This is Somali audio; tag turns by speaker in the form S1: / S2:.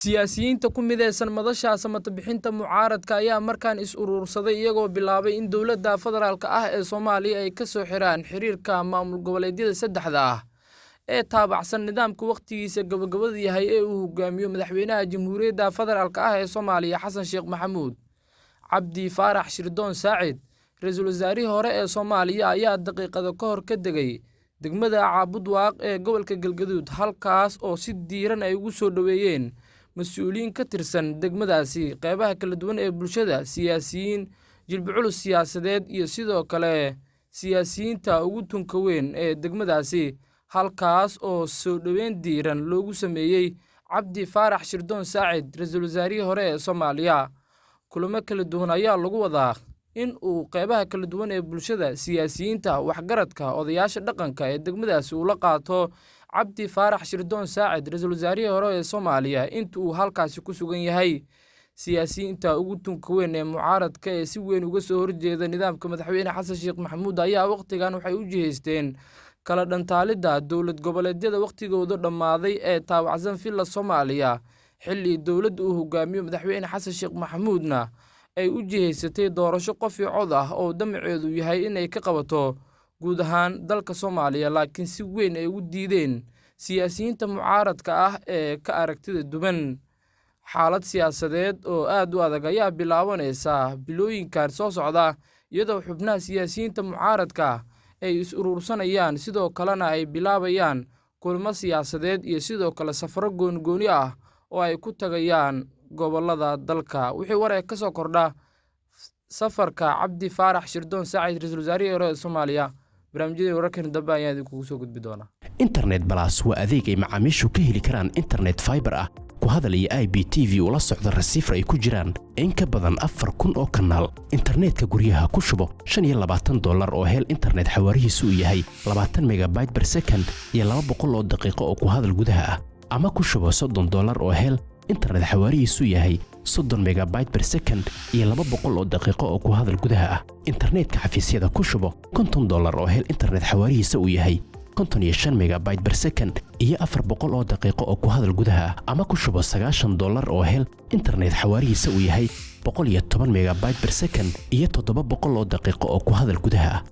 S1: siyaasiyiinta ku midaysan madasha samata bixinta mucaaradka ayaa markaan is urursaday iyagoo bilaabay in dowladda federaalka ah ee Soomaaliya ay ka soo xiraan xiriirka maamul goboleedyada saddexda ah ee taabacsan nidaamka waqtigiisa gabagabada yahay ee uu hogaamiyo madaxweynaha jamhuuriyadda federaalka ah ee Soomaaliya Xasan Sheekh Maxamuud Cabdi Faarax Shirdoon Saacid ra'iisul wasaarihii hore ee Soomaaliya ayaa daqiiqado ka hor ka degay degmada Caabudwaaq ee gobolka Galgaduud halkaas oo si diiran ay ugu soo dhaweeyeen mas'uuliyiin ka tirsan degmadaasi qaybaha kala duwan ee bulshada siyaasiyiin jilbicul siyaasadeed iyo sidoo kale siyaasiyiinta ugu tunka weyn ee degmadaasi halkaas oo soo dhaweyn diiran loogu sameeyay Cabdi Faarax Shirdoon Saacid ra'iisul wasaarihii hore ee Soomaaliya kulamo kala duwan ayaa lagu wadaa in uu qaybaha kala duwan ee bulshada siyaasiyiinta waxgaradka odayaasha dhaqanka ee degmadaasi uu la qaato Cabdi Faarax Shirdoon Saacid ra'iisul wasaarihii hore ee Soomaaliya inta uu halkaasi ku sugan yahay siyaasiyiinta ugu tunka weyn ee mucaaradka ee si weyn uga soo horjeeda nidaamka madaxweyne Xasan Sheekh Maxamuud ayaa waqtigan waxay u jiheysteen kala dhantaalida dowlad goboleedyada waqtigooda dhamaaday ee taabacsan filla Soomaaliya xilli dowladda uu hogaamiyo madaxweyne Xasan Sheekh Maxamuudna ay u jiheysatay doorasho qof iyo cod ah oo damaceedu yahay in ay ka qabato guud ahaan dalka Soomaaliya laakiin si weyn ay u diideen siyaasiyiinta mucaaradka ah ee ka aragtida duban xaalad siyaasadeed oo aad u adag ayaa bilaabanaysa bilooyinkan soo socda iyadoo xubnaha siyaasiyiinta mucaaradka ay is urursanayaan sidoo kalena ay bilaabayaan kulamo siyaasadeed iyo sidoo kale safaro gooni ah oo ay ku tagayaan gobolada dalka wixii wareeg ka soo kordha safarka Cabdi Faarax Shirdoon Saacid ra'iisul wasaarihii hore ee Soomaaliya barnaamijyada wararkan dambe ayaa idinku soo gudbi doona
S2: internet plus waa adeeg ay macaamiishu ka heli karaan internet fiber ah ku hadal iyo IPTV ula socda receiver ay ku jiraan in ka badan 4,000 oo kanaal internetka guryaha ku shubo $25 oo hel internet xawaarihiisu yahay 20 megabyte per second iyo 200 oo daqiiqo oo ku hadal gudaha ah ama ku shubo $30 oo hel internet xawaarihiisu yahay 30 megabyte per second iyo 200 oo daqiiqo oo ku hadal gudaha ah internetka xafiisyada ku shubo $50 oo hel internet xawaarihiisu yahay 55 megabyte per second iyo 400 oo daqiiqo oo ku hadal gudaha ah ama ku shubo $90 oo hel internet xawaarihiisu yahay 110 megabyte per second iyo 700 oo daqiiqo oo ku hadal gudaha ah